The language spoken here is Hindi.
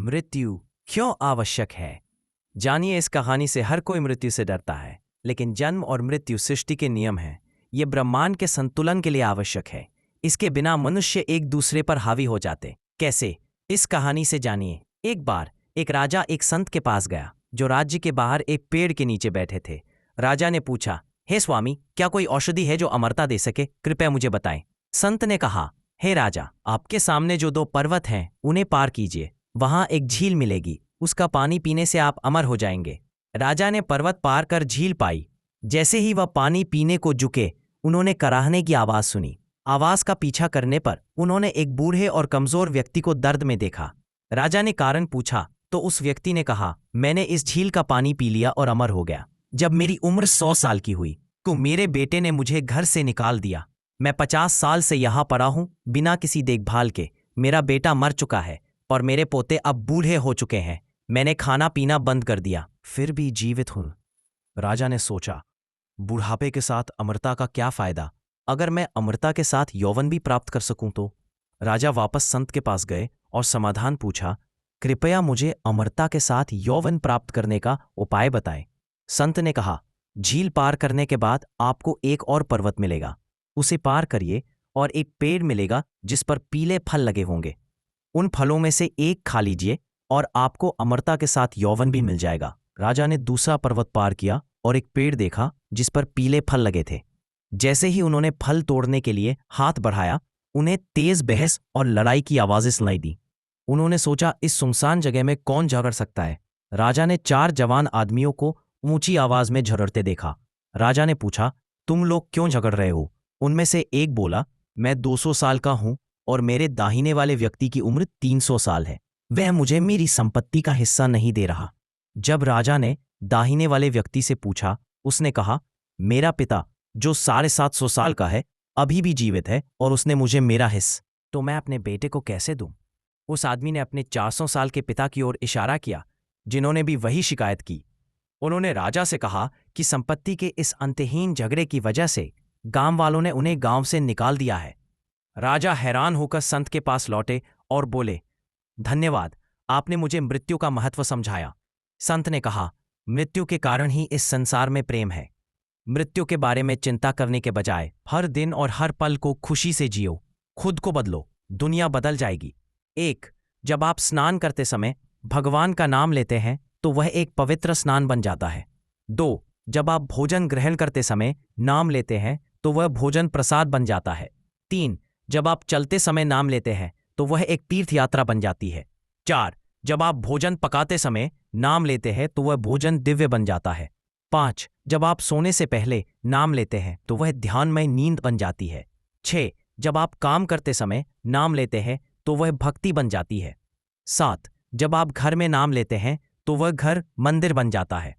मृत्यु क्यों आवश्यक है? जानिए, इस कहानी से हर कोई मृत्यु से डरता है, लेकिन जन्म और मृत्यु सृष्टि के नियम हैं। ये ब्रह्मांड के संतुलन के लिए आवश्यक है। इसके बिना मनुष्य एक दूसरे पर हावी हो जाते। कैसे? इस कहानी से जानिए। एक बार एक राजा एक संत के पास गया, जो राज्य के बाहर एक पेड़ के नीचे बैठे थे। राजा ने पूछा, हे स्वामी, क्या कोई औषधि है जो अमरता दे सके? कृपया मुझे बताएं। संत ने कहा, हे राजा, आपके सामने जो 2 पर्वत हैं, उन्हें पार कीजिए। वहां एक झील मिलेगी, उसका पानी पीने से आप अमर हो जाएंगे। राजा ने पर्वत पार कर झील पाई। जैसे ही वह पानी पीने को झुके, उन्होंने कराहने की आवाज सुनी। आवाज का पीछा करने पर उन्होंने एक बूढ़े और कमजोर व्यक्ति को दर्द में देखा। राजा ने कारण पूछा तो उस व्यक्ति ने कहा, मैंने इस झील का पानी पी लिया और अमर हो गया। जब मेरी उम्र 100 साल की हुई तो मेरे बेटे ने मुझे घर से निकाल दिया। मैं 50 साल से यहाँ पड़ा हूँ बिना किसी देखभाल के। मेरा बेटा मर चुका है और मेरे पोते अब बूढ़े हो चुके हैं। मैंने खाना पीना बंद कर दिया, फिर भी जीवित हूँ। राजा ने सोचा, बुढ़ापे के साथ अमरता का क्या फायदा? अगर मैं अमरता के साथ यौवन भी प्राप्त कर सकूं तो? राजा वापस संत के पास गए और समाधान पूछा, कृपया मुझे अमरता के साथ यौवन प्राप्त करने का उपाय बताएं। संत ने कहा, झील पार करने के बाद आपको एक और पर्वत मिलेगा, उसे पार करिए और एक पेड़ मिलेगा जिस पर पीले फल लगे होंगे। उन फलों में से एक खा लीजिए और आपको अमरता के साथ यौवन भी मिल जाएगा। राजा ने दूसरा पर्वत पार किया और एक पेड़ देखा जिस पर पीले फल लगे थे। जैसे ही उन्होंने फल तोड़ने के लिए हाथ बढ़ाया, उन्हें तेज बहस और लड़ाई की आवाजें सुनाई दी। उन्होंने सोचा, इस सुनसान जगह में कौन झगड़ सकता है? राजा ने 4 जवान आदमियों को ऊंची आवाज में झगड़ते देखा। राजा ने पूछा, तुम लोग क्यों झगड़ रहे हो? उनमें से एक बोला, मैं 200 साल का हूं और मेरे दाहिने वाले व्यक्ति की उम्र 300 साल है। वह मुझे मेरी संपत्ति का हिस्सा नहीं दे रहा। जब राजा ने दाहिने वाले व्यक्ति से पूछा, उसने कहा, मेरा पिता जो 750 साल का है अभी भी जीवित है और उसने मुझे मेरा हिस्सा, तो मैं अपने बेटे को कैसे दूं? उस आदमी ने अपने 400 साल के पिता की ओर इशारा किया, जिन्होंने भी वही शिकायत की। उन्होंने राजा से कहा कि संपत्ति के इस अंतहीन झगड़े की वजह से गांव वालों ने उन्हें गांव से निकाल दिया है। राजा हैरान होकर संत के पास लौटे और बोले, धन्यवाद, आपने मुझे मृत्यु का महत्व समझाया। संत ने कहा, मृत्यु के कारण ही इस संसार में प्रेम है। मृत्यु के बारे में चिंता करने के बजाय हर दिन और हर पल को खुशी से जियो। खुद को बदलो, दुनिया बदल जाएगी। 1. जब आप स्नान करते समय भगवान का नाम लेते हैं तो वह एक पवित्र स्नान बन जाता है। 2. जब आप भोजन ग्रहण करते समय नाम लेते हैं तो वह भोजन प्रसाद बन जाता है। 3. जब आप चलते समय नाम लेते हैं तो वह एक तीर्थ यात्रा बन जाती है। 4. जब आप भोजन पकाते समय नाम लेते हैं तो वह भोजन दिव्य बन जाता है। 5. जब आप सोने से पहले नाम लेते हैं तो वह ध्यानमय नींद बन जाती है। 6. जब आप काम करते समय नाम लेते हैं तो वह भक्ति बन जाती है। 7. जब आप घर में नाम लेते हैं तो वह घर मंदिर बन जाता है।